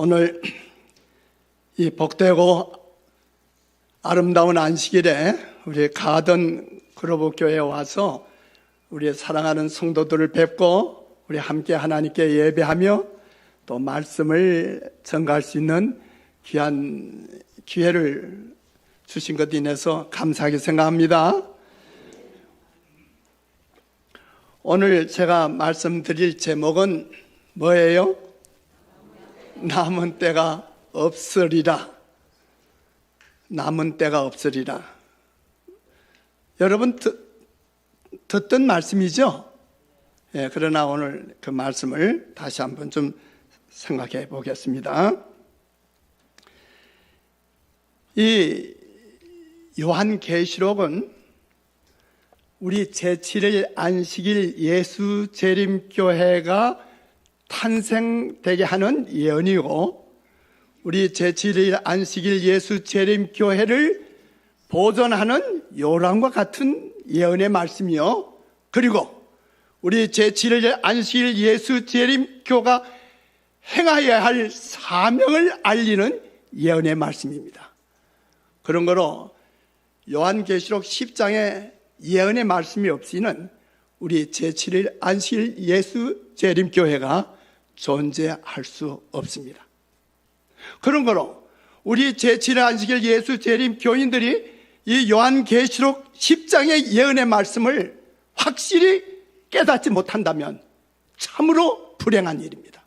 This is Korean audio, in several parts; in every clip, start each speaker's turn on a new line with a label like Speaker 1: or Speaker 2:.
Speaker 1: 오늘 이 복되고 아름다운 안식일에 우리 가든 그로브 교회에 와서 우리 사랑하는 성도들을 뵙고 우리 함께 하나님께 예배하며 또 말씀을 전가할 수 있는 귀한 기회를 주신 것 인해서 감사하게 생각합니다. 오늘 제가 말씀드릴 제목은 뭐예요? 남은 때가 없으리라. 남은 때가 없으리라. 여러분 듣던 말씀이죠? 예, 그러나 오늘 그 말씀을 다시 한번 좀 생각해 보겠습니다. 이 요한계시록은 우리 제7일 안식일 예수 재림교회가 탄생되게 하는 예언이고, 우리 제7일 안식일 예수 재림교회를 보존하는 요람과 같은 예언의 말씀이요, 그리고 우리 제7일 안식일 예수 재림교가 행하여야 할 사명을 알리는 예언의 말씀입니다. 그런 거로 요한계시록 10장에 예언의 말씀이 없이는 우리 제7일 안식일 예수 재림교회가 존재할 수 없습니다. 그런 거로 우리 제7일 안식일 예수 재림교인들이 이 요한계시록 10장의 예언의 말씀을 확실히 깨닫지 못한다면 참으로 불행한 일입니다.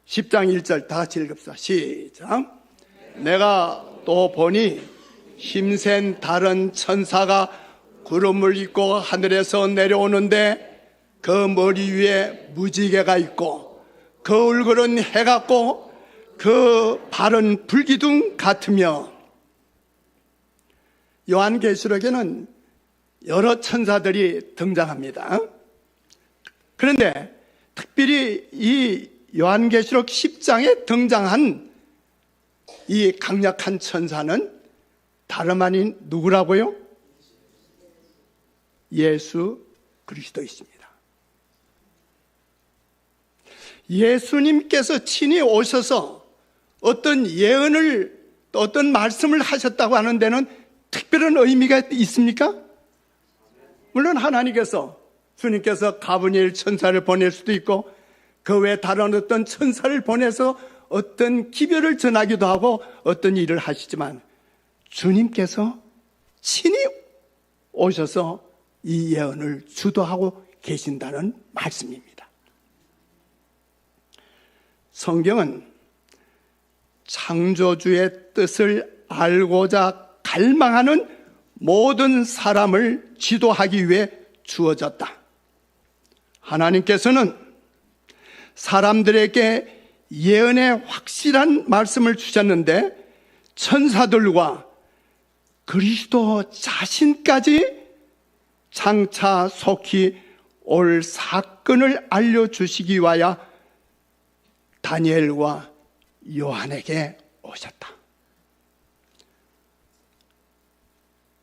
Speaker 1: 10장 1절 다 같이 읽읍시다. 시작. 내가 또 보니 힘센 다른 천사가 구름을 입고 하늘에서 내려오는데 그 머리 위에 무지개가 있고 그 얼굴은 해 같고 그 발은 불기둥 같으며. 요한계시록에는 여러 천사들이 등장합니다. 그런데 특별히 이 요한계시록 10장에 등장한 이 강력한 천사는 다름 아닌 누구라고요? 예수 그리스도이십니다. 예수님께서 친히 오셔서 어떤 예언을 또 어떤 말씀을 하셨다고 하는 데는 특별한 의미가 있습니까? 물론 하나님께서, 주님께서 가브리엘 천사를 보낼 수도 있고 그 외에 다른 어떤 천사를 보내서 어떤 기별을 전하기도 하고 어떤 일을 하시지만 주님께서 친히 오셔서 이 예언을 주도하고 계신다는 말씀입니다. 성경은 창조주의 뜻을 알고자 갈망하는 모든 사람을 지도하기 위해 주어졌다. 하나님께서는 사람들에게 예언의 확실한 말씀을 주셨는데 천사들과 그리스도 자신까지 장차 속히 올 사건을 알려주시기 위하여 다니엘과 요한에게 오셨다.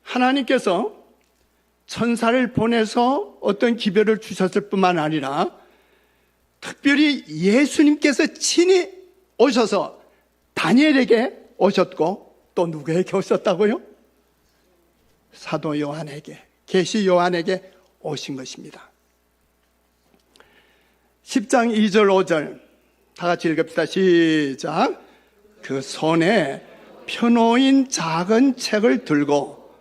Speaker 1: 하나님께서 천사를 보내서 어떤 기별을 주셨을 뿐만 아니라 특별히 예수님께서 친히 오셔서 다니엘에게 오셨고 또 누구에게 오셨다고요? 사도 요한에게, 계시 요한에게 오신 것입니다. 10장 2절 5절 다 같이 읽읍시다. 시작. 그 손에 펴놓인 작은 책을 들고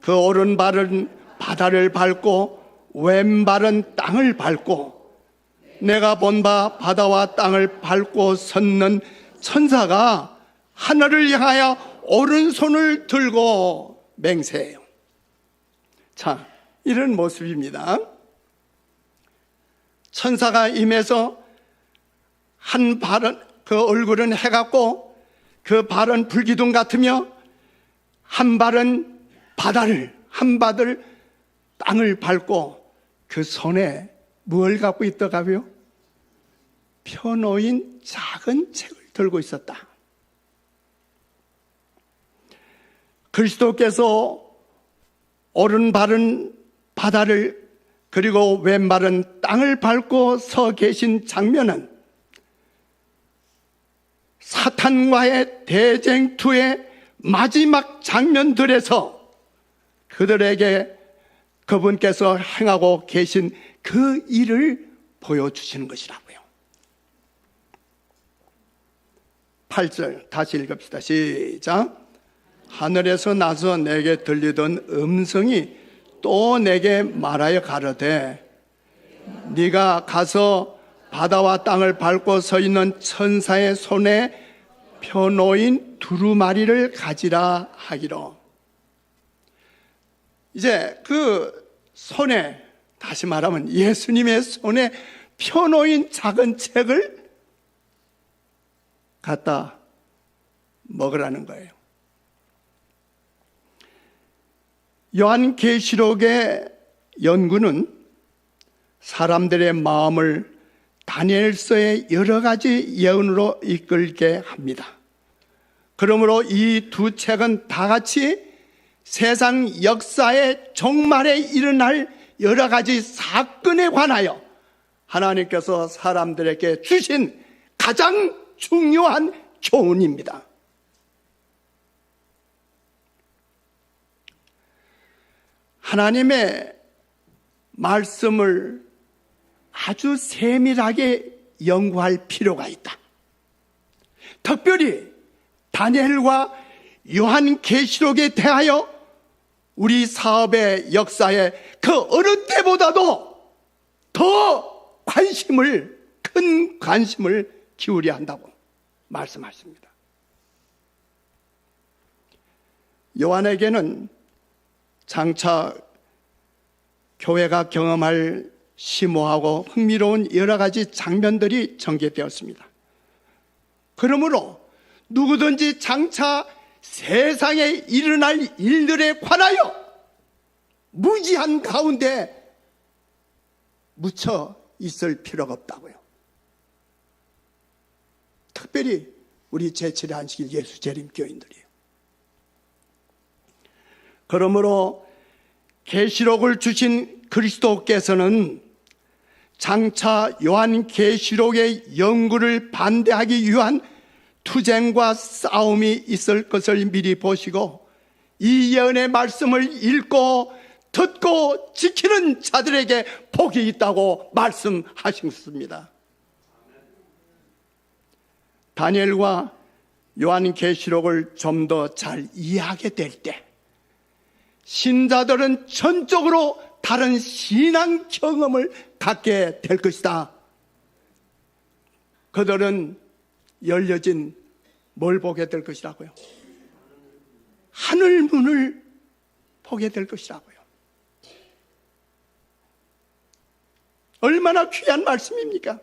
Speaker 1: 그 오른발은 바다를 밟고 왼발은 땅을 밟고 내가 본 바 바다와 땅을 밟고 섰는 천사가 하늘을 향하여 오른손을 들고 맹세해요. 자, 이런 모습입니다. 천사가 임해서 한 발은, 그 얼굴은 해 같고 그 발은 불기둥 같으며 한 발은 한 발을 땅을 밟고 그 손에 뭘 갖고 있더라고요? 펴놓인 작은 책을 들고 있었다. 그리스도께서 오른발은 바다를 그리고 왼발은 땅을 밟고 서 계신 장면은 사탄과의 대쟁투의 마지막 장면들에서 그들에게 그분께서 행하고 계신 그 일을 보여주시는 것이라고요. 8절 다시 읽읍시다. 시작. 하늘에서 나서 내게 들리던 음성이 또 내게 말하여 가로되 네가 가서 바다와 땅을 밟고 서 있는 천사의 손에 펴놓인 두루마리를 가지라 하기로. 이제 그 손에, 다시 말하면 예수님의 손에 펴놓인 작은 책을 갖다 먹으라는 거예요. 요한계시록의 연구는 사람들의 마음을 다니엘서의 여러 가지 예언으로 이끌게 합니다. 그러므로 이 두 책은 다 같이 세상 역사의 종말에 일어날 여러 가지 사건에 관하여 하나님께서 사람들에게 주신 가장 중요한 교훈입니다. 하나님의 말씀을 아주 세밀하게 연구할 필요가 있다. 특별히 다니엘과 요한계시록에 대하여 우리 사업의 역사에 그 어느 때보다도 더 큰 관심을 기울여야 한다고 말씀하십니다. 요한에게는 장차 교회가 경험할 심오하고 흥미로운 여러 가지 장면들이 전개되었습니다. 그러므로 누구든지 장차 세상에 일어날 일들에 관하여 무지한 가운데 묻혀 있을 필요가 없다고요. 특별히 우리 제7회 안식일 예수 재림 교인들이에요. 그러므로 계시록을 주신 그리스도께서는 장차 요한계시록의 연구를 반대하기 위한 투쟁과 싸움이 있을 것을 미리 보시고 이 예언의 말씀을 읽고 듣고 지키는 자들에게 복이 있다고 말씀하셨습니다. 다니엘과 요한계시록을 좀 더 잘 이해하게 될 때 신자들은 전적으로 다른 신앙 경험을 갖게 될 것이다. 그들은 열려진 뭘 보게 될 것이라고요? 하늘문을 보게 될 것이라고요. 얼마나 귀한 말씀입니까?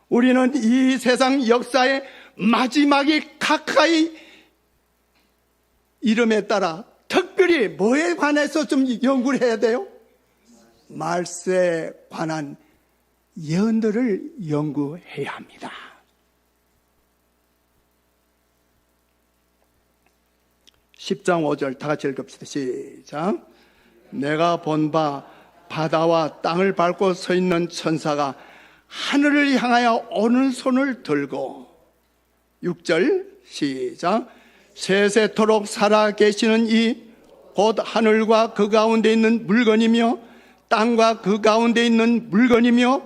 Speaker 1: 우리는 이 세상 역사의 마지막이 가까이 이름에 따라 특별히 뭐에 관해서 좀 연구를 해야 돼요? 말세에 관한 예언들을 연구해야 합니다. 10장 5절 다 같이 읽읍시다. 시작. 내가 본 바 바다와 땅을 밟고 서 있는 천사가 하늘을 향하여 오른손을 들고 6절 시작. 세세토록 살아 계시는 이 곧 하늘과 그 가운데 있는 물건이며 땅과 그 가운데 있는 물건이며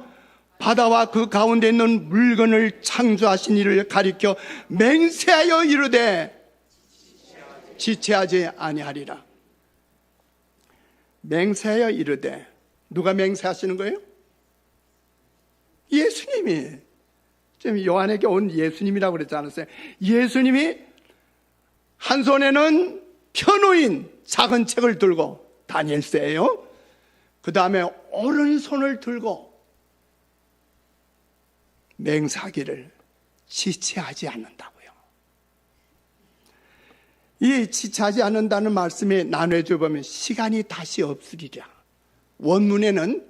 Speaker 1: 바다와 그 가운데 있는 물건을 창조하신 이를 가리켜 맹세하여 이르되 지체하지 아니하리라. 맹세하여 이르되, 누가 맹세하시는 거예요? 예수님이. 지금 요한에게 온 예수님이라고 그랬지 않았어요? 예수님이 한 손에는 펴놓인 작은 책을 들고, 다니엘서예요. 그 다음에 오른손을 들고 맹세하기를 지체하지 않는다고요. 이 지체하지 않는다는 말씀이 나눠져 보면 시간이 다시 없으리라. 원문에는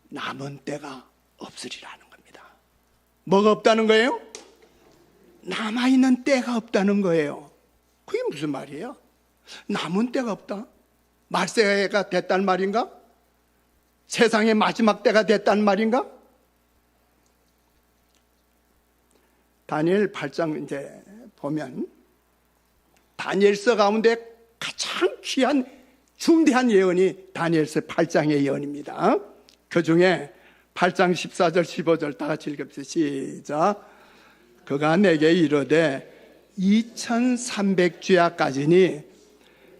Speaker 1: 남은 때가 없으리라는 겁니다. 뭐가 없다는 거예요? 남아있는 때가 없다는 거예요. 그게 무슨 말이에요? 남은 때가 없다? 말세가 됐단 말인가? 세상의 마지막 때가 됐단 말인가? 다니엘 8장 이제 보면 다니엘서 가운데 가장 귀한 중대한 예언이 다니엘서 8장의 예언입니다. 그 중에 8장 14절 15절 다 같이 읽읍시다. 시작. 그가 내게 이르되 2300주야까지니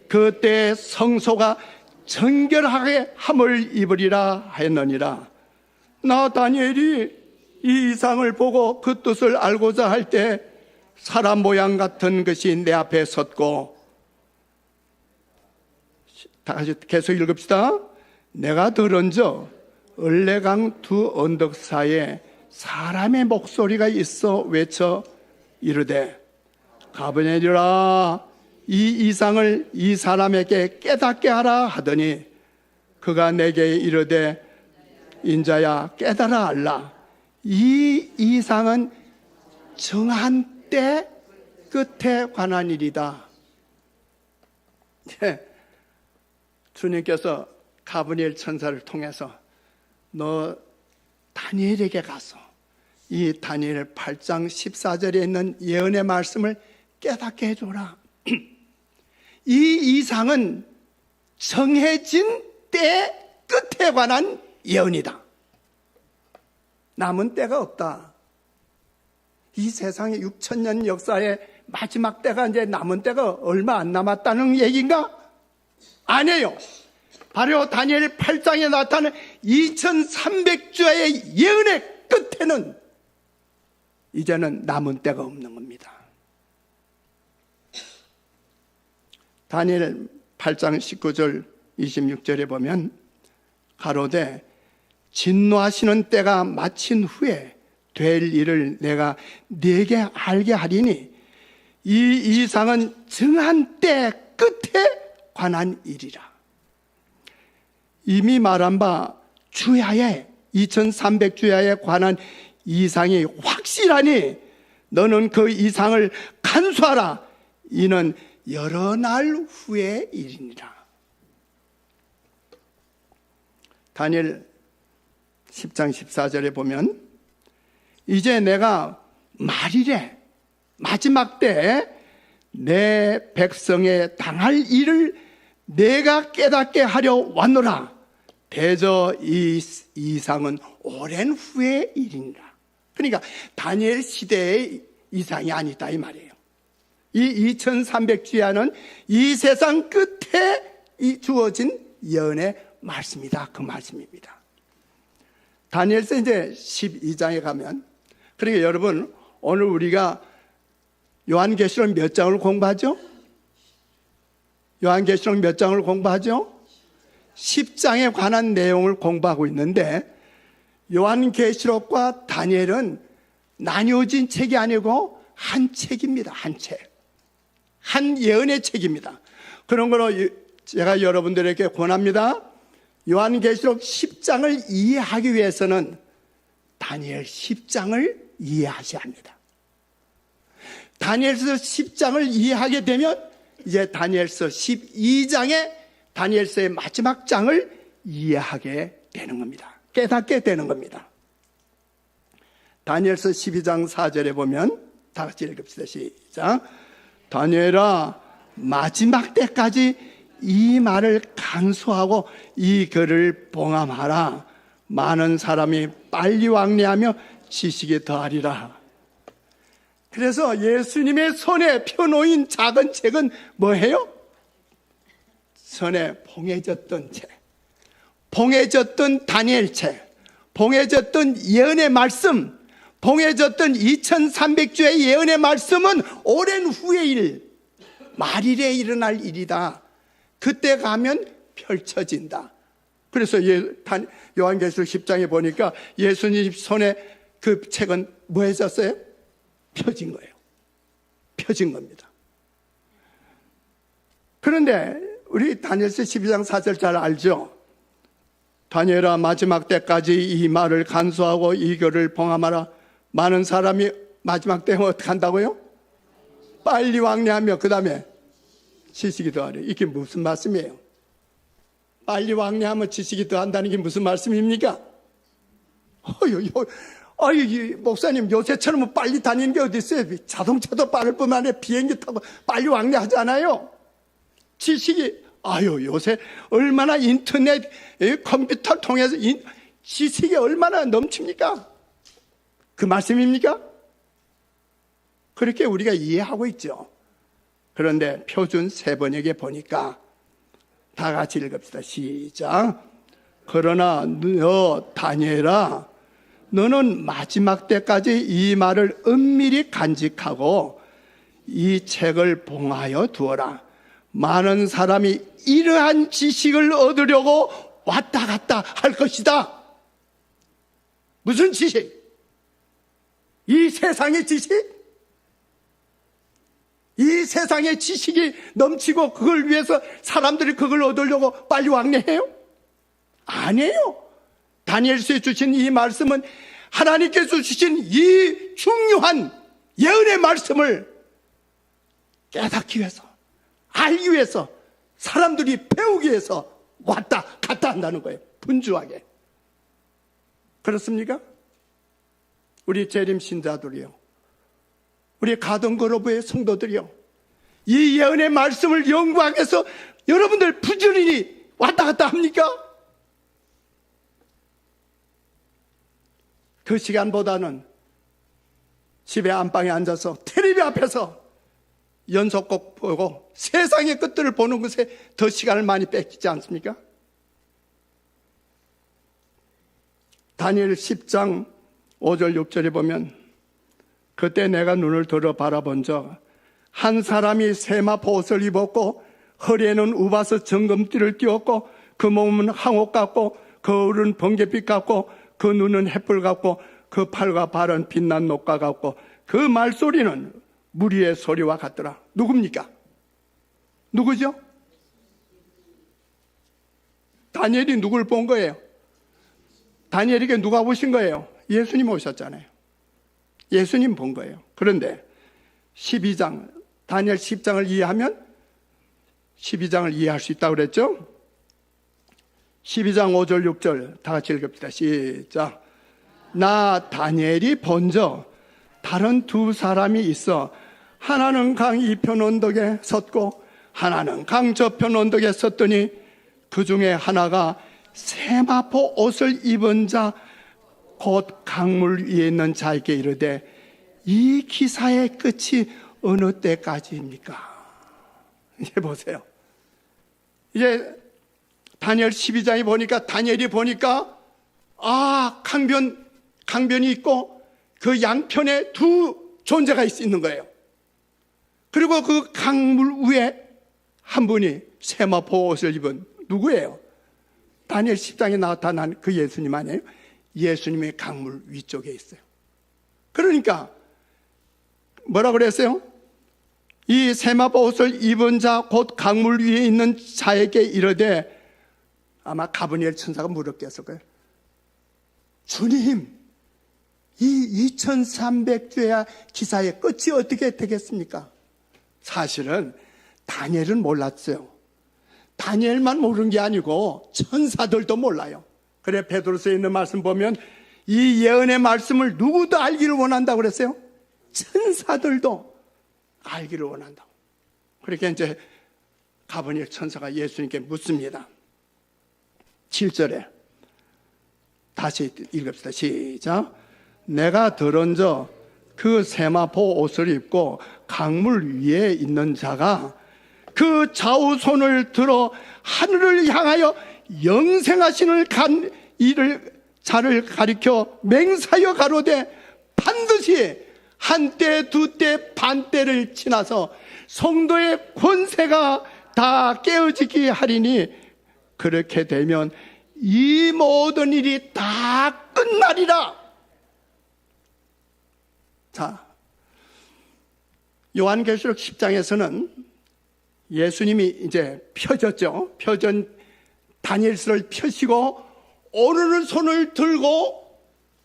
Speaker 1: 그때 성소가 정결하게 함을 입으리라 하였느니라. 나 다니엘이 이 이상을 보고 그 뜻을 알고자 할 때 사람 모양 같은 것이 내 앞에 섰고, 다 같이 계속 읽읍시다. 내가 들은저 을레강 두 언덕 사이에 사람의 목소리가 있어 외쳐 이르되 가버네리라 이 이상을 이 사람에게 깨닫게 하라 하더니 그가 내게 이르되 인자야 깨달아 알라. 이 이상은 정한 때 끝에 관한 일이다. 주님께서 가브리엘 천사를 통해서 너 다니엘에게 가서 이 다니엘 8장 14절에 있는 예언의 말씀을 깨닫게 해줘라. 이 이상은 정해진 때 끝에 관한 예언이다. 남은 때가 없다. 이 세상의 6000년 역사의 마지막 때가 이제 남은 때가 얼마 안 남았다는 얘기인가? 아니에요. 바로 다니엘 8장에 나타나는 2300주의 예언의 끝에는 이제는 남은 때가 없는 겁니다. 다니엘 8장 19절 26절에 보면 가로되 진노하시는 때가 마친 후에 될 일을 내가 네게 알게 하리니 이 이상은 정한 때 끝에 관한 일이라. 이미 말한 바 주야에 2300주야에 관한 이상이 확실하니 너는 그 이상을 간수하라. 이는 여러 날 후의 일이니라. 다니엘 10장 14절에 보면 이제 내가 말일에 마지막 때에 내 백성에 당할 일을 내가 깨닫게 하려 왔노라. 대저 이 이상은 오랜 후의 일이니라. 그러니까 다니엘 시대의 이상이 아니다 이 말이에요. 이 2300주야는 이 세상 끝에 주어진 예언의 말씀이다. 그 말씀입니다. 다니엘서 이제 12장에 가면, 그러니까 여러분 오늘 우리가 요한계시록 몇 장을 공부하죠? 요한계시록 몇 장을 공부하죠? 10장에 관한 내용을 공부하고 있는데 요한계시록과 다니엘은 나뉘어진 책이 아니고 한 책입니다. 한 책. 한 예언의 책입니다. 그런 거로 제가 여러분들에게 권합니다. 요한계시록 10장을 이해하기 위해서는 다니엘 10장을 이해하셔야 합니다. 다니엘서 10장을 이해하게 되면 이제 다니엘서 12장에 다니엘서의 마지막 장을 이해하게 되는 겁니다. 깨닫게 되는 겁니다. 다니엘서 12장 4절에 보면 다 같이 읽읍시다. 시작. 다니엘아 마지막 때까지 이 말을 간수하고 이 글을 봉함하라. 많은 사람이 빨리 왕래하며 지식이 더하리라. 그래서 예수님의 손에 펴놓인 작은 책은 뭐예요? 손에 봉해졌던 책, 봉해졌던 다니엘 책, 봉해졌던 예언의 말씀, 봉해졌던 2300주의 예언의 말씀은 오랜 후의 일, 말일에 일어날 일이다. 그때 가면 펼쳐진다. 그래서 요한계시록 10장에 보니까 예수님 손에 그 책은 뭐 해졌어요? 펴진 거예요. 펴진 겁니다. 그런데 우리 다니엘서 12장 4절 잘 알죠? 다니엘아 마지막 때까지 이 말을 간수하고 이 글을 봉함하라. 많은 사람이 마지막 때에 어떻게 한다고요? 빨리 왕래하며 그 다음에 지식이 더하리. 이게 무슨 말씀이에요? 빨리 왕래하면 지식이 더한다는 게 무슨 말씀입니까? 아이, 목사님, 요새처럼 빨리 다니는 게 어디 있어요? 자동차도 빠를 뿐만 아니라 비행기 타고 빨리 왕래하잖아요. 지식이, 요새 얼마나 인터넷, 컴퓨터 통해서 지식이 얼마나 넘칩니까? 그 말씀입니까? 그렇게 우리가 이해하고 있죠. 그런데 표준 세 번역에 보니까 다 같이 읽읍시다. 시작. 그러나 너 다니엘아, 너는 마지막 때까지 이 말을 은밀히 간직하고 이 책을 봉하여 두어라. 많은 사람이 이러한 지식을 얻으려고 왔다 갔다 할 것이다. 무슨 지식? 이 세상의 지식? 이 세상의 지식이 넘치고 그걸 위해서 사람들이 그걸 얻으려고 빨리 왕래해요? 아니에요. 다니엘서에 주신 이 말씀은 하나님께서 주신 이 중요한 예언의 말씀을 깨닫기 위해서, 알기 위해서, 사람들이 배우기 위해서 왔다 갔다 한다는 거예요. 분주하게. 그렇습니까? 우리 재림 신자들이요, 우리 가든그로브의 성도들이요, 이 예언의 말씀을 연구하기 위해서 여러분들 부지런히 왔다 갔다 합니까? 그 시간보다는 집에 안방에 앉아서 텔레비 앞에서 연속곡 보고 세상의 것들을 보는 것에 더 시간을 많이 뺏기지 않습니까? 다니엘 10장 5절 6절에 보면, 그때 내가 눈을 들어 바라본 적 한 사람이 세마포 옷을 입었고 허리에는 우바스 정금띠를 띄웠고 그 몸은 항옥 같고 그 얼은 번갯빛 같고 그 눈은 햇불 같고 그 팔과 발은 빛난 녹과 같고 그 말소리는 무리의 소리와 같더라. 누굽니까? 누구죠? 다니엘이 누굴 본 거예요? 다니엘에게 누가 오신 거예요? 예수님 오셨잖아요. 예수님 본 거예요. 그런데 12장, 다니엘 10장을 이해하면 12장을 이해할 수 있다고 그랬죠? 12장 5절 6절 다 같이 읽읍시다. 시작. 나 다니엘이 본저 다른 두 사람이 있어 하나는 강 이편 언덕에 섰고 하나는 강 저편 언덕에 섰더니 그 중에 하나가 세마포 옷을 입은 자 곧 강물 위에 있는 자에게 이르되 이 기사의 끝이 어느 때까지입니까? 이제 보세요. 이제 다니엘 12장에 보니까, 다니엘이 보니까 강변이 있고 그 양편에 두 존재가 있는 거예요. 그리고 그 강물 위에 한 분이 세마포 옷을 입은 누구예요? 다니엘 10장에 나타난 그 예수님 아니에요? 예수님의 강물 위쪽에 있어요. 그러니까 뭐라 그랬어요? 이 세마포 옷을 입은 자 곧 강물 위에 있는 자에게 이르되, 아마 가브리엘 천사가 물었겠을 거예요. 주님, 이 2300주야 기사의 끝이 어떻게 되겠습니까? 사실은 다니엘은 몰랐어요. 다니엘만 모르는 게 아니고 천사들도 몰라요. 그래 베드로서에 있는 말씀 보면 이 예언의 말씀을 누구도 알기를 원한다고 그랬어요? 천사들도 알기를 원한다고. 그렇게 이제 가브리엘 천사가 예수님께 묻습니다. 7절에 다시 읽읍시다. 시작. 내가 들은저 그 세마포 옷을 입고 강물 위에 있는 자가 그 좌우 손을 들어 하늘을 향하여 영생하시는 이를 자를 가리켜 맹사여 가로되 반드시 한때 두때 반때를 지나서 성도의 권세가 다 깨어지게 하리니 그렇게 되면 이 모든 일이 다 끝나리라. 자, 요한계시록 10장에서는 예수님이 이제 펴졌죠. 다니엘서를 펴시고 오르는 손을 들고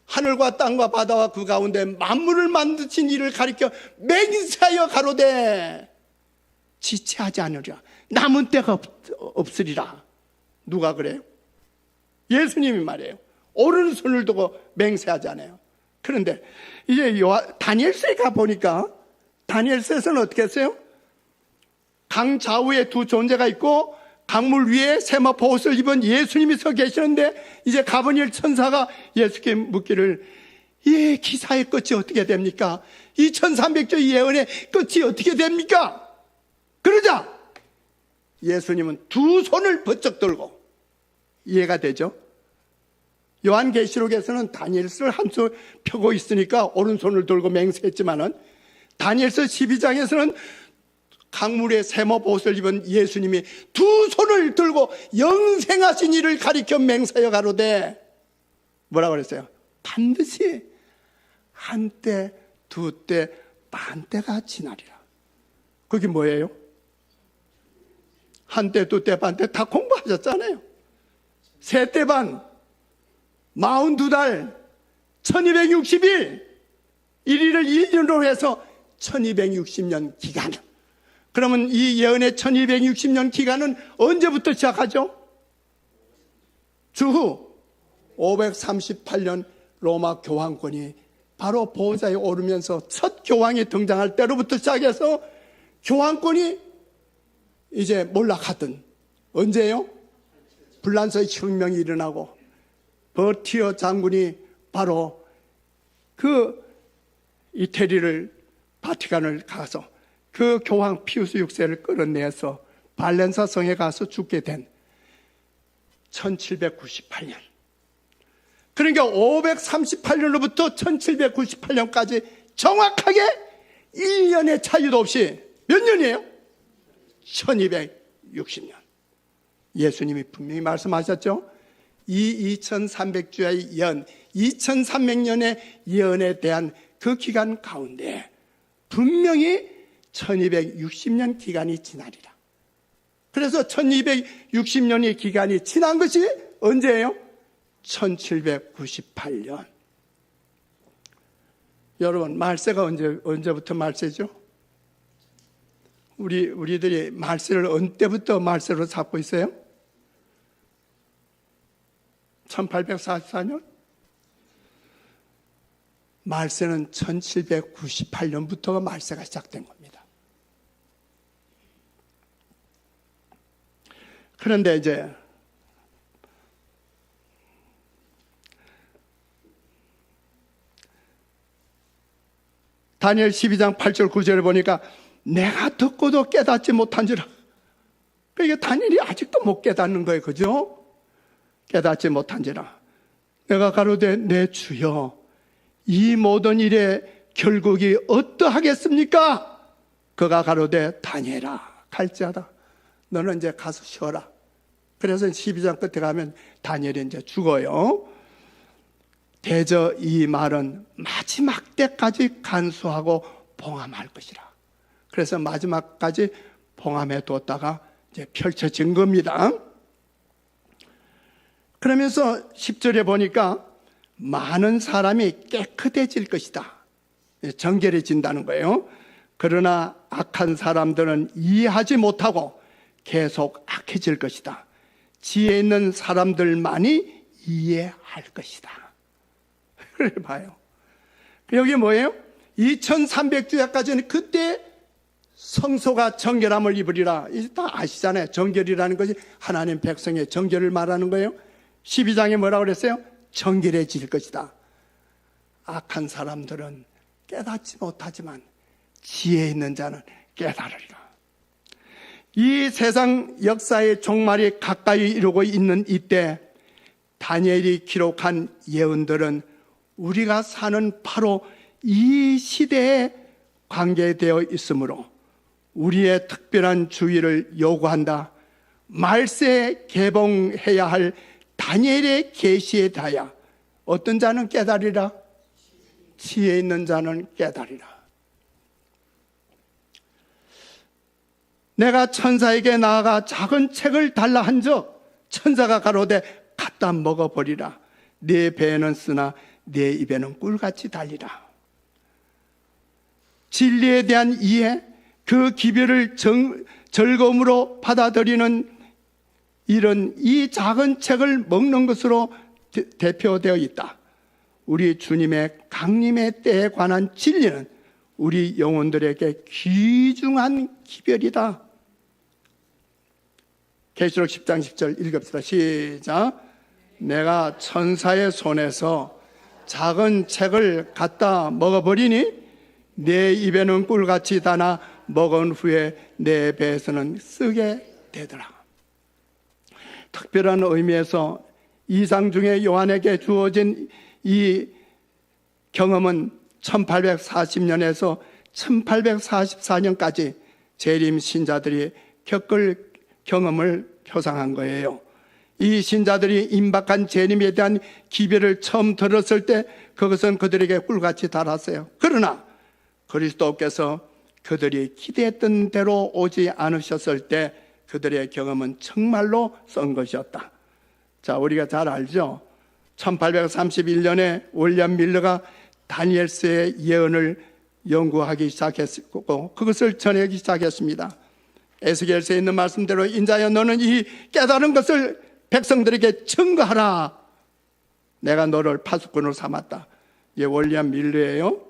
Speaker 1: 하늘과 땅과 바다와 그 가운데 만물을 만드신 이를 가리켜 맹세하여 가로되 지체하지 않으리라. 남은 때가 없으리라. 누가 그래요? 예수님이 말이에요. 오르는 손을 두고 맹세하지 않아요. 그런데 이제 다니엘서에 가보니까 다니엘서에서는 어떻게 했어요? 강 좌우에 두 존재가 있고 강물 위에 세마포 옷을 입은 예수님이 서 계시는데 이제 가브리엘 천사가 예수께 묻기를 이 기사의 끝이 어떻게 됩니까? 이 1300조 예언의 끝이 어떻게 됩니까? 그러자 예수님은 두 손을 번쩍 들고, 이해가 되죠? 요한계시록에서는 다니엘서를 한 손 펴고 있으니까 오른손을 들고 맹세했지만은 다니엘서 12장에서는 강물에 세마포 옷을 입은 예수님이 두 손을 들고 영생하신 이를 가리켜 맹세하여 가로되 뭐라고 그랬어요? 반드시 한때, 두때, 반때가 지나리라. 그게 뭐예요? 한때, 두때, 반때 다 공부하셨잖아요. 세때 반, 42달, 1260일, 1일을 1년으로 해서 1260년 기간. 그러면 이 예언의 1260년 기간은 언제부터 시작하죠? 주후 538년 로마 교황권이 바로 보좌에 오르면서 첫 교황이 등장할 때로부터 시작해서 교황권이 이제 몰락하던 언제예요? 불란서의 혁명이 일어나고 버티어 장군이 바로 그 이태리를 바티칸을 가서 그 교황 피우스 6세를 끌어내서 발렌사 성에 가서 죽게 된 1798년. 그러니까 538년로부터 1798년까지 정확하게 1년의 차이도 없이 몇 년이에요? 1260년. 예수님이 분명히 말씀하셨죠? 이 2300주의 연, 2300년의 예언에 대한 그 기간 가운데 분명히 1260년 기간이 지나리라. 그래서 1260년의 기간이 지난 것이 언제예요? 1798년. 여러분, 말세가 언제부터 말세죠? 우리들이 말세를 언제부터 말세로 잡고 있어요? 1844년? 말세는 1798년부터가 말세가 시작된 겁니다. 그런데 이제 다니엘 12장 8절 9절을 보니까 내가 듣고도 깨닫지 못한지라. 그러니까 다니엘이 아직도 못 깨닫는 거예요. 그죠? 깨닫지 못한지라. 내가 가로되 내 주여 이 모든 일의 결국이 어떠하겠습니까? 그가 가로되 다니엘아 갈지어다. 너는 이제 가서 쉬어라. 그래서 12장 끝에 가면 다니엘이 이제 죽어요. 대저 이 말은 마지막 때까지 간수하고 봉함할 것이라. 그래서 마지막까지 봉함해 뒀다가 이제 펼쳐진 겁니다. 그러면서 10절에 보니까 많은 사람이 깨끗해질 것이다. 정결해진다는 거예요. 그러나 악한 사람들은 이해하지 못하고 계속 악해질 것이다. 지혜 있는 사람들만이 이해할 것이다. 그래 봐요. 여기 뭐예요? 2300주야까지는 그때 성소가 정결함을 입으리라. 이제 다 아시잖아요. 정결이라는 것이 하나님 백성의 정결을 말하는 거예요. 12장에 뭐라고 그랬어요? 정결해질 것이다. 악한 사람들은 깨닫지 못하지만 지혜 있는 자는 깨달으리라. 이 세상 역사의 종말이 가까이 이루고 있는 이때 다니엘이 기록한 예언들은 우리가 사는 바로 이 시대에 관계되어 있으므로 우리의 특별한 주의를 요구한다. 말세에 개봉해야 할 다니엘의 계시에 대하여 어떤 자는 깨달으리라? 지혜 있는 자는 깨달으리라. 내가 천사에게 나아가 작은 책을 달라 한적 천사가 가로되 갖다 먹어버리라. 네 배에는 쓰나 네 입에는 꿀같이 달리라. 진리에 대한 이해, 그 기별을 즐거움으로 받아들이는 이런 이 작은 책을 먹는 것으로 대표되어 있다. 우리 주님의 강림의 때에 관한 진리는 우리 영혼들에게 귀중한 기별이다. 계시록 10장 10절 읽읍시다. 시작. 내가 천사의 손에서 작은 책을 갖다 먹어버리니 내 입에는 꿀같이 다나 먹은 후에 내 배에서는 쓰게 되더라. 특별한 의미에서 이상 중에 요한에게 주어진 이 경험은 1840년에서 1844년까지 재림 신자들이 겪을 경험을 표상한 거예요. 이 신자들이 임박한 재림에 대한 기별을 처음 들었을 때 그것은 그들에게 꿀같이 달았어요. 그러나 그리스도께서 그들이 기대했던 대로 오지 않으셨을 때 그들의 경험은 정말로 썬 것이었다. 자, 우리가 잘 알죠? 1831년에 윌리엄 밀러가 다니엘서의 예언을 연구하기 시작했고 그것을 전하기 시작했습니다. 에스겔서에 있는 말씀대로 인자여 너는 이 깨달은 것을 백성들에게 증거하라. 내가 너를 파수꾼으로 삼았다. 이게 윌리엄 밀러예요.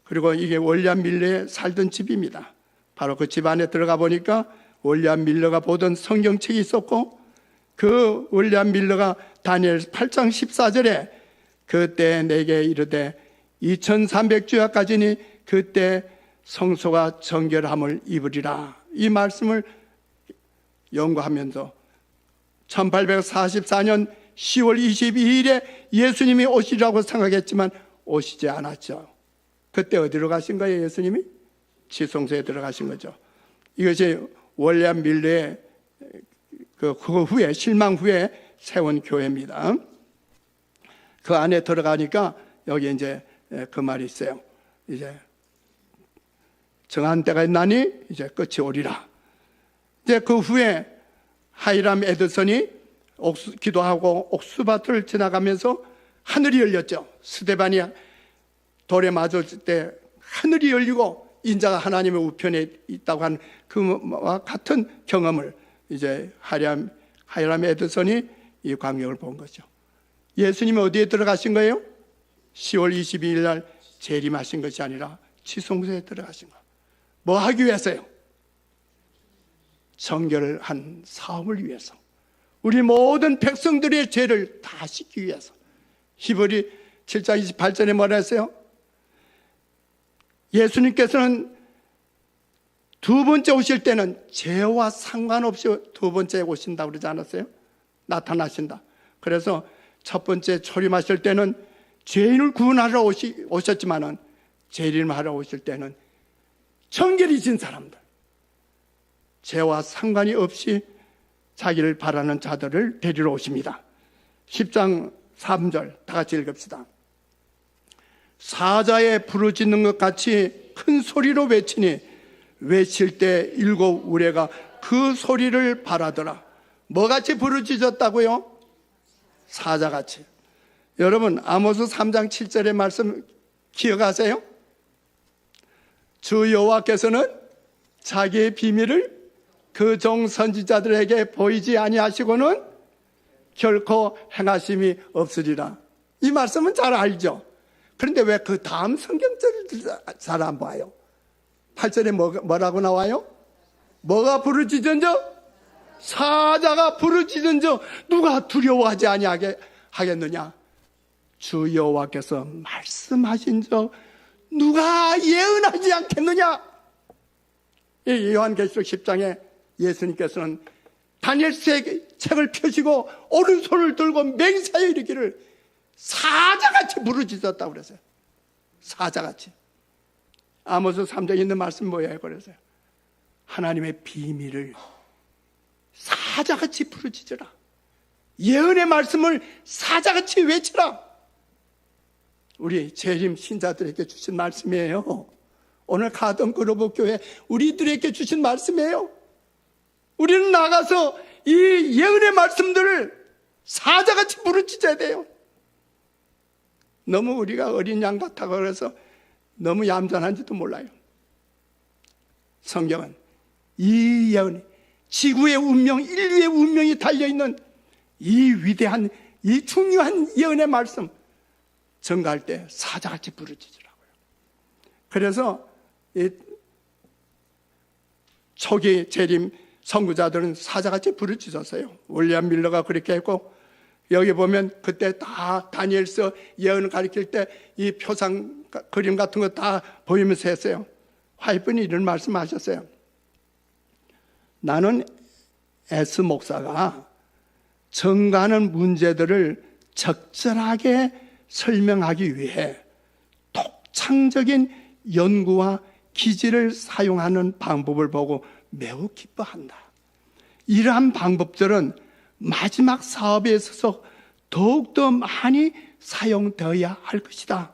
Speaker 1: 그리고 이게 윌리엄 밀러의 살던 집입니다. 바로 그 집 안에 들어가 보니까 윌리엄 밀러가 보던 성경책이 있었고 그 윌리엄 밀러가 다니엘 8장 14절에 그때 내게 이르되 2300주야까지니 그때 성소가 정결함을 입으리라. 이 말씀을 연구하면서 1844년 10월 22일에 예수님이 오시리라고 생각했지만 오시지 않았죠. 그때 어디로 가신 거예요? 예수님이? 지성소에 들어가신 거죠. 이것이 윌리엄 밀러의 그 후에 실망 후에 세운 교회입니다. 그 안에 들어가니까 여기 이제 그 말이 있어요. 이제 정한 때가 있나니 이제 끝이 오리라. 이제 그 후에 하이람 에드슨이 기도하고 옥수밭을 지나가면서 하늘이 열렸죠. 스데반이 돌에 맞았을 때 하늘이 열리고 인자가 하나님의 우편에 있다고 한 그와 같은 경험을 이제 하이람 에드슨이 이 광경을 본 거죠. 예수님이 어디에 들어가신 거예요? 10월 22일 날 재림하신 것이 아니라 지성소에 들어가신 거예요. 뭐 하기 위해서요? 정결한 사업을 위해서, 우리 모든 백성들의 죄를 다 씻기 위해서. 히브리 7장 28절에 뭐라 했어요? 예수님께서는 두 번째 오실 때는 죄와 상관없이 두 번째 오신다고 그러지 않았어요? 나타나신다. 그래서 첫 번째 초림하실 때는 죄인을 구원하러 오셨지만은 재림하러 오실 때는 정결해진 사람들, 죄와 상관이 없이 자기를 바라는 자들을 데리러 오십니다. 10장 3절 다 같이 읽읍시다. 사자에 부르짖는 것 같이 큰 소리로 외치니 외칠 때 일곱 우레가 그 소리를 바라더라. 뭐같이 부르짖었다고요? 사자같이. 여러분 아모스 3장 7절의 말씀 기억하세요? 주 여호와께서는 자기의 비밀을 그 종 선지자들에게 보이지 아니하시고는 결코 행하심이 없으리라. 이 말씀은 잘 알죠? 그런데 왜 그 다음 성경절을 잘 안 봐요? 8절에 뭐라고 나와요? 뭐가 부르짖은저? 사자가 부르짖은저 누가 두려워하지 아니하게 하겠느냐? 주 여호와께서 말씀하신 저 누가 예언하지 않겠느냐? 이 요한계시록 10장에 예수님께서는 다니엘서의 책을 펴시고 오른손을 들고 맹세하여 이르기를 사자같이 부르짖었다고 그랬어요. 사자같이. 아모스 3장에 있는 말씀 뭐예요? 그래서요. 하나님의 비밀을 사자같이 부르짖으라. 예언의 말씀을 사자같이 외치라. 우리 재림 신자들에게 주신 말씀이에요. 오늘 가던 그로브 교회 우리들에게 주신 말씀이에요. 우리는 나가서 이 예언의 말씀들을 사자같이 부르짖어야 돼요. 너무 우리가 어린 양 같아 그래서 너무 얌전한지도 몰라요. 성경은 이 예언이 지구의 운명, 인류의 운명이 달려있는 이 위대한, 이 중요한 예언의 말씀, 전가할 때 사자같이 부르짖으라고요. 그래서 이 초기 재림 선구자들은 사자같이 부르짖었어요. 윌리엄 밀러가 그렇게 했고, 여기 보면 그때 다 다니엘서 예언을 가리킬 때 이 표상 그림 같은 거 다 보이면서 했어요. 화이트분이 이런 말씀하셨어요. 나는 에스 목사가 전가하는 문제들을 적절하게 설명하기 위해 독창적인 연구와 기지를 사용하는 방법을 보고 매우 기뻐한다. 이러한 방법들은 마지막 사업에 있어서 더욱더 많이 사용되어야 할 것이다.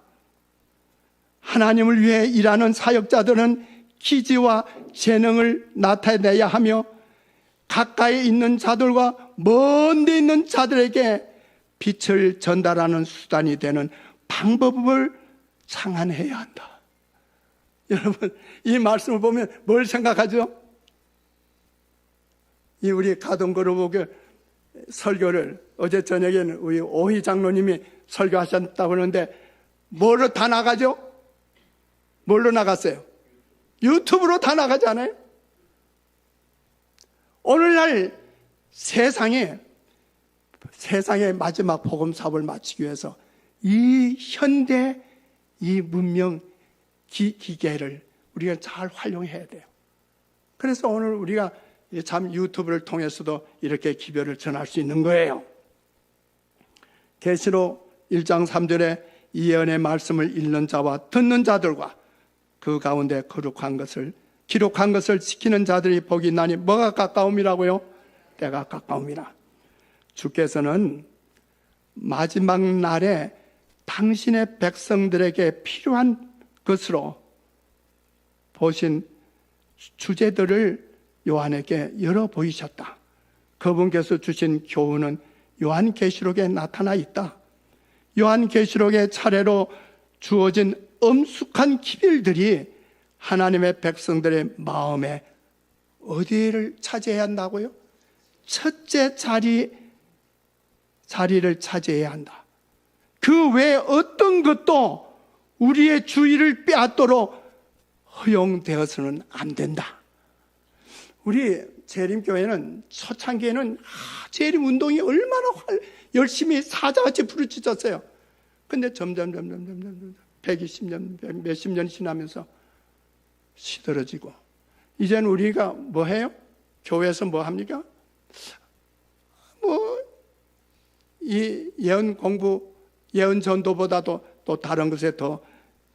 Speaker 1: 하나님을 위해 일하는 사역자들은 기지와 재능을 나타내야 하며 가까이 있는 자들과 먼 데 있는 자들에게 빛을 전달하는 수단이 되는 방법을 창안해야 한다. 여러분, 이 말씀을 보면 뭘 생각하죠? 이 우리 가동그룹의 설교를 어제 저녁에는 우리 오희 장로님이 설교하셨다고 그러는데 뭐로 다 나가죠? 뭘로 나갔어요? 유튜브로 다 나가잖아요. 오늘날 세상의 마지막 복음 사업을 마치기 위해서 이 현대 이 문명 기계를 우리가 잘 활용해야 돼요. 그래서 오늘 우리가 참 유튜브를 통해서도 이렇게 기별을 전할 수 있는 거예요. 계시록 1장 3절에 이 예언의 말씀을 읽는 자와 듣는 자들과 그 가운데 기록한 것을 지키는 자들이 복이 있나니 뭐가 가까움이라고요? 때가 가까움이라. 주께서는 마지막 날에 당신의 백성들에게 필요한 것으로 보신 주제들을 요한에게 열어 보이셨다. 그분께서 주신 교훈은 요한계시록에 나타나 있다. 요한계시록의 차례로 주어진 엄숙한 기별들이 하나님의 백성들의 마음에 어디를 차지해야 한다고요? 첫째 자리를 차지해야 한다. 그 외에 어떤 것도 우리의 주의를 빼앗도록 허용되어서는 안 된다. 우리 재림교회는 초창기에는 재림 운동이 얼마나 열심히 사자같이 부르짖었어요. 근데 점점 120년, 몇십 년 지나면서 시들어지고, 이제는 우리가 뭐 해요? 교회에서 뭐 합니까? 이 예언 공부, 예언 전도보다도 또 다른 것에 더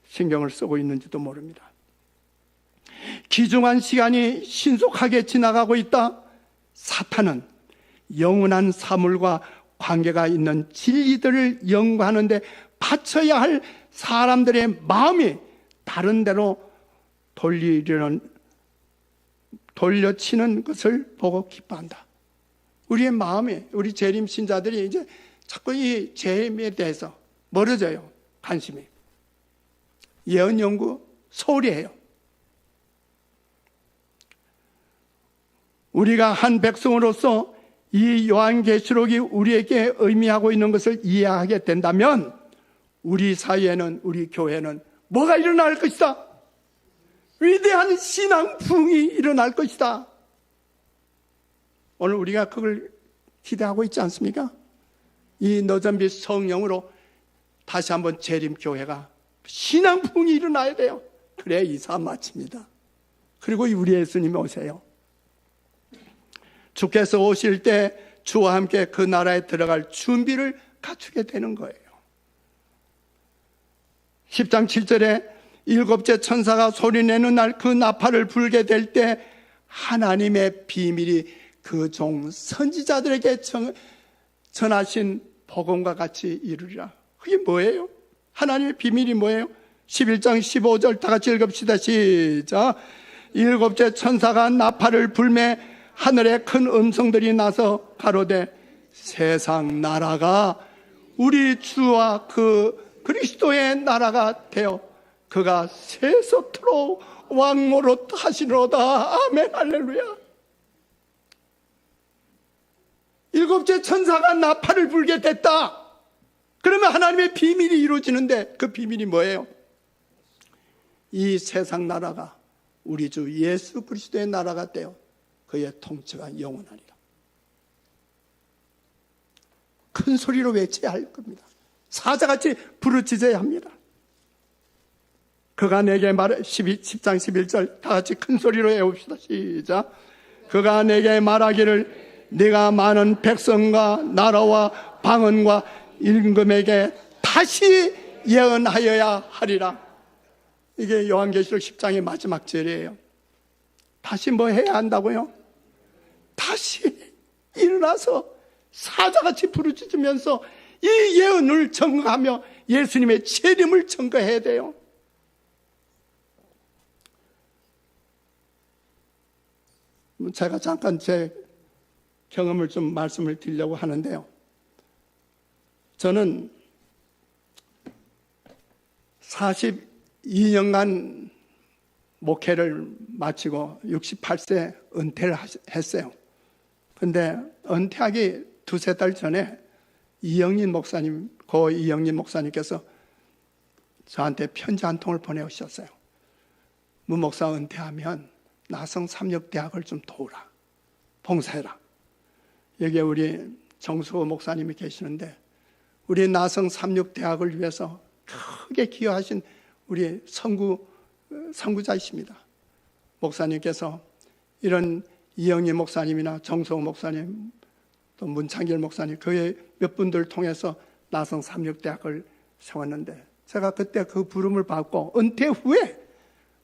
Speaker 1: 신경을 쓰고 있는지도 모릅니다. 귀중한 시간이 신속하게 지나가고 있다. 사탄은 영원한 사물과 관계가 있는 진리들을 연구하는데 바쳐야 할 사람들의 마음이 다른 데로 돌려치는 것을 보고 기뻐한다. 우리의 마음이, 우리 재림 신자들이 이제 자꾸 이 재림에 대해서 멀어져요. 관심이. 예언 연구 소홀히 해요. 우리가 한 백성으로서 이 요한계시록이 우리에게 의미하고 있는 것을 이해하게 된다면 우리 사이에는, 우리 교회는 뭐가 일어날 것이다? 위대한 신앙 부흥이 일어날 것이다. 오늘 우리가 그걸 기대하고 있지 않습니까? 이 너전비 성령으로 다시 한번 재림교회가 신앙 부흥이 일어나야 돼요. 그래야 이 삶 마칩니다. 그리고 우리 예수님이 오세요. 주께서 오실 때 주와 함께 그 나라에 들어갈 준비를 갖추게 되는 거예요. 10장 7절에 일곱째 천사가 소리내는 날 그 나팔을 불게 될 때 하나님의 비밀이 그 종 선지자들에게 전하신 복음과 같이 이루리라. 그게 뭐예요? 하나님의 비밀이 뭐예요? 11장 15절 다 같이 읽읍시다. 시작. 일곱째 천사가 나팔을 불매 하늘에 큰 음성들이 나서 가로되 세상 나라가 우리 주와 그 그리스도의 나라가 되어 그가 세속토록 왕노릇 하시노다. 아멘 할렐루야. 일곱째 천사가 나팔을 불게 됐다. 그러면 하나님의 비밀이 이루어지는데 그 비밀이 뭐예요? 이 세상 나라가 우리 주 예수 그리스도의 나라가 되어 그의 통치가 영원하리라. 큰 소리로 외쳐야 할 겁니다. 사자같이 부르짖어야 합니다. 그가 내게 말해 10장 11절 다 같이 큰 소리로 외웁시다. 시작. 그가 내게 말하기를 네가 많은 백성과 나라와 방언과 임금에게 다시 예언하여야 하리라. 이게 요한계시록 10장의 마지막 절이에요. 다시 뭐 해야 한다고요? 다시 일어나서 사자같이 부르짖으면서 이 예언을 증거하며 예수님의 재림을 증거해야 돼요. 제가 잠깐 제 경험을 좀 말씀을 드리려고 하는데요. 저는 42년간 목회를 마치고 68세 은퇴를 했어요. 근데 은퇴하기 두세 달 전에 이영린 목사님, 고 이영린 목사님께서 저한테 편지 한 통을 보내오셨어요. 문 목사 은퇴하면 나성 삼육대학을 좀 도우라, 봉사해라. 여기에 우리 정수호 목사님이 계시는데 우리 나성 삼육대학을 위해서 크게 기여하신 우리 선구자이십니다. 목사님께서 이런 이영희 목사님이나 정수호 목사님, 또 문창길 목사님, 그 몇 분들 통해서 나성 삼육대학을 세웠는데 제가 그때 그 부름을 받고 은퇴 후에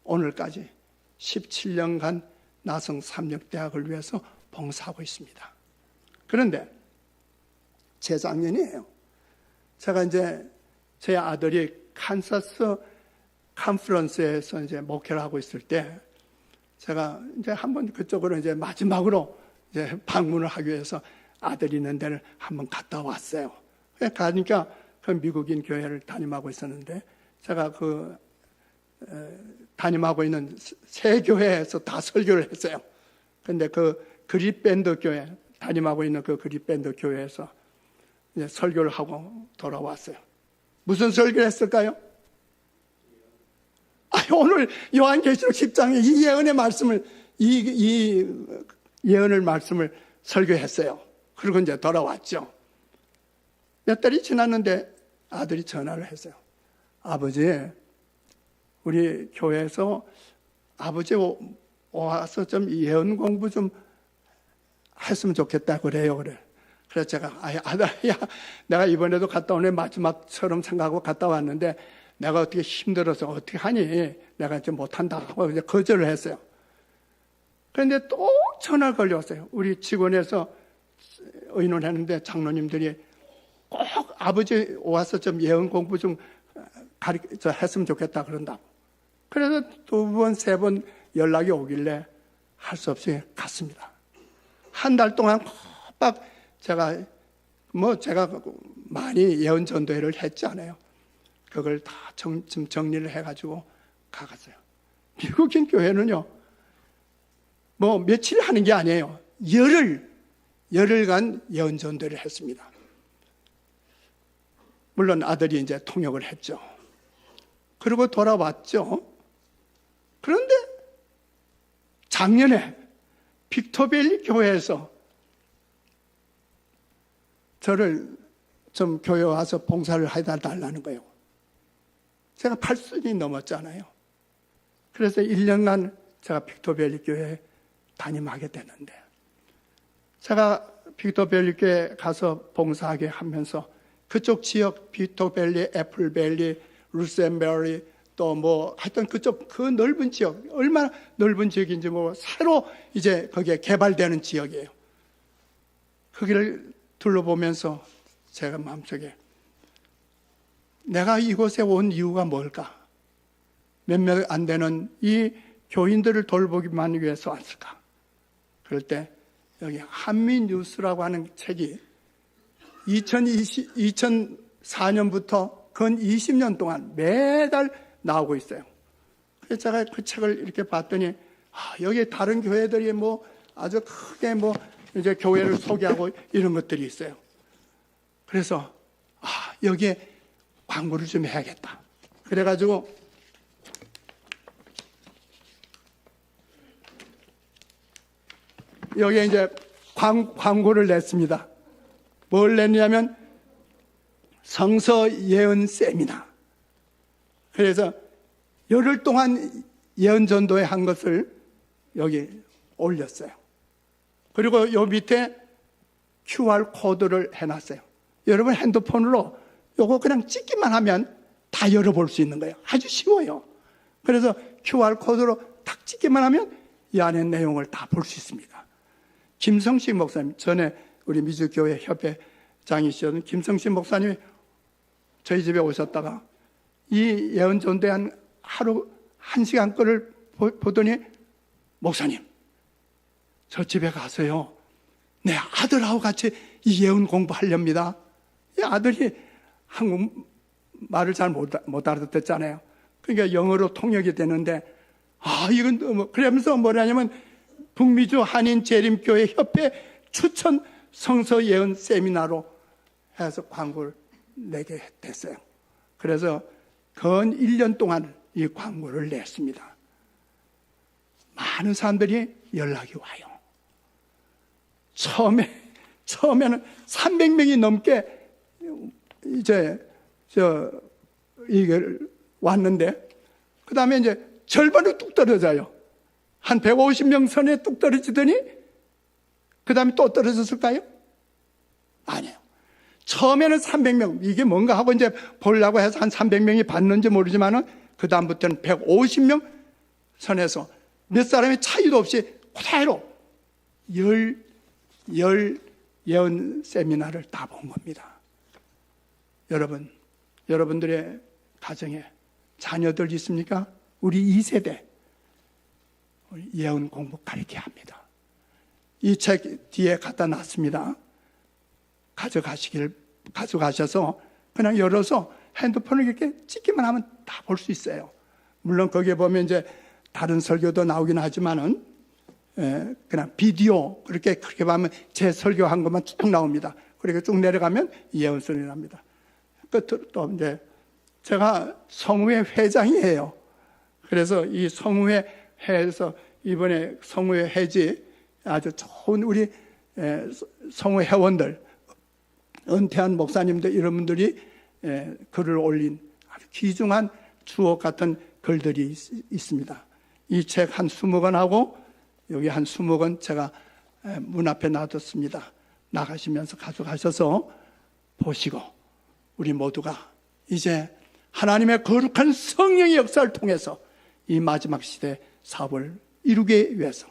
Speaker 1: 오늘까지 17년간 나성 삼육대학을 위해서 봉사하고 있습니다. 그런데 재작년이에요. 제가 이제 제 아들이 칸사스 컨퍼런스에서 이제 목회를 하고 있을 때 제가 이제 한번 그쪽으로 이제 마지막으로 이제 방문을 하기 위해서 아들이 있는 데를 한번 갔다 왔어요. 가니까 그 미국인 교회를 담임하고 있었는데 제가 그 담임하고 있는 세 교회에서 다 설교를 했어요. 근데 그 그립밴드 교회, 담임하고 있는 그 그립밴드 교회에서 이제 설교를 하고 돌아왔어요. 무슨 설교를 했을까요? 오늘 요한계시록 10장에 이 예언의 말씀을, 이 예언을 말씀을 설교했어요. 그리고 이제 돌아왔죠. 몇 달이 지났는데 아들이 전화를 했어요. 아버지, 우리 교회에서 아버지 와서 좀 예언 공부 좀 했으면 좋겠다 그래요. 그래서 제가 아들야, 내가 이번에도 갔다 오네 마지막처럼 생각하고 갔다 왔는데 내가 어떻게 힘들어서 어떻게 하니? 내가 이제 못한다 하고 이제 거절을 했어요. 그런데 또 전화가 걸려왔어요. 우리 직원에서 의논했는데 장로님들이 꼭 아버지 와서 좀 예언 공부 좀 했으면 좋겠다 그런다고. 그래서 두 번, 세 번 연락이 오길래 할 수 없이 갔습니다. 한 달 동안 빡 제가 많이 예언 전도회를 했지 않아요. 그걸 다 좀 정리를 해가지고 가갔어요. 미국인 교회는요, 뭐 며칠 하는 게 아니에요. 열흘간 예언 전도를 했습니다. 물론 아들이 이제 통역을 했죠. 그리고 돌아왔죠. 그런데 작년에 빅토밸리 교회에서 저를 좀 교회 와서 봉사를 해달라는 거예요. 제가 80이 넘었잖아요. 그래서 1년간 제가 빅토밸리 교회에 담임하게 됐는데 제가 빅토밸리 교회에 가서 봉사하게 하면서 그쪽 지역 빅토밸리, 애플밸리, 루센베리 또 뭐 하여튼 그쪽 그 넓은 지역, 얼마나 넓은 지역인지 뭐 새로 이제 거기에 개발되는 지역이에요. 거기를 둘러보면서 제가 마음속에 내가 이곳에 온 이유가 뭘까? 몇몇 안 되는 이 교인들을 돌보기만 위해서 왔을까? 그럴 때 여기 한미뉴스라고 하는 책이 2004년부터 근 20년 동안 매달 나오고 있어요. 그래서 제가 그 책을 이렇게 봤더니 여기 다른 교회들이 뭐 아주 크게 뭐 이제 교회를 소개하고 이런 것들이 있어요. 그래서 여기에 광고를 좀 해야겠다. 그래가지고 여기에 이제 광고를 냈습니다. 뭘 냈냐면 성서 예언 세미나. 그래서 열흘 동안 예언 전도회 한 것을 여기 올렸어요. 그리고 요 밑에 QR 코드를 해놨어요. 여러분 핸드폰으로 요거 그냥 찍기만 하면 다 열어볼 수 있는 거예요. 아주 쉬워요. 그래서 QR 코드로 딱 찍기만 하면 이 안에 내용을 다 볼 수 있습니다. 김성식 목사님, 전에 우리 미주교회 협회장이셨던 김성식 목사님이 저희 집에 오셨다가 이 예언 전도회 하루 1시간 거를 보더니 목사님, 저 집에 가서요, 내 아들하고 같이 이 예언 공부하렵니다. 이 아들이 한국 말을 잘 못 알아듣잖아요. 그러니까 영어로 통역이 되는데, 이건 뭐, 그러면서 뭐냐면, 북미주 한인 재림교회 협회 추천 성서 예언 세미나로 해서 광고를 내게 됐어요. 그래서 근 1년 동안 이 광고를 냈습니다. 많은 사람들이 연락이 와요. 처음에는 300명이 넘게 이걸 왔는데, 그 다음에 이제 절반으로 뚝 떨어져요. 한 150명 선에 뚝 떨어지더니, 그 다음에 또 떨어졌을까요? 아니에요. 처음에는 300명, 이게 뭔가 하고 이제 보려고 해서 한 300명이 봤는지 모르지만은, 그 다음부터는 150명 선에서 몇 사람의 차이도 없이 그대로 열 예언 세미나를 다 본 겁니다. 여러분들의 가정에 자녀들 있습니까? 우리 2세대 예언 공부 가르쳐야 합니다. 이 책 뒤에 갖다 놨습니다. 가져가셔서 그냥 열어서 핸드폰을 이렇게 찍기만 하면 다 볼 수 있어요. 물론 거기에 보면 이제 다른 설교도 나오긴 하지만은 그냥 비디오 그렇게 보면 제 설교한 것만 쭉 나옵니다. 그렇게 쭉 내려가면 예언설이 납니다. 끝으로 또 이제 제가 성우회 회장이에요. 그래서 이 성우회에서 이번에 성우회 회지 아주 좋은 우리 성우 회원들, 은퇴한 목사님들 이런 분들이 글을 올린 아주 귀중한 주옥 같은 글들이 있습니다. 이 책 한 20권하고 여기 한 20권 제가 문 앞에 놔뒀습니다. 나가시면서 가져가셔서 보시고 우리 모두가 이제 하나님의 거룩한 성령의 역사를 통해서 이 마지막 시대 사업을 이루기 위해서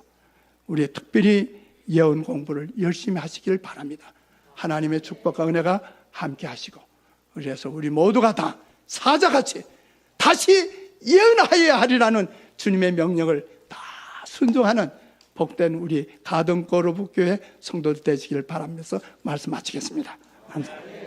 Speaker 1: 우리 특별히 예언 공부를 열심히 하시길 바랍니다. 하나님의 축복과 은혜가 함께 하시고 그래서 우리 모두가 다 사자같이 다시 예언하여야 하리라는 주님의 명령을 다 순종하는 복된 우리 가등거로북교회 성도들 되시길 바라면서 말씀 마치겠습니다. 감사합니다.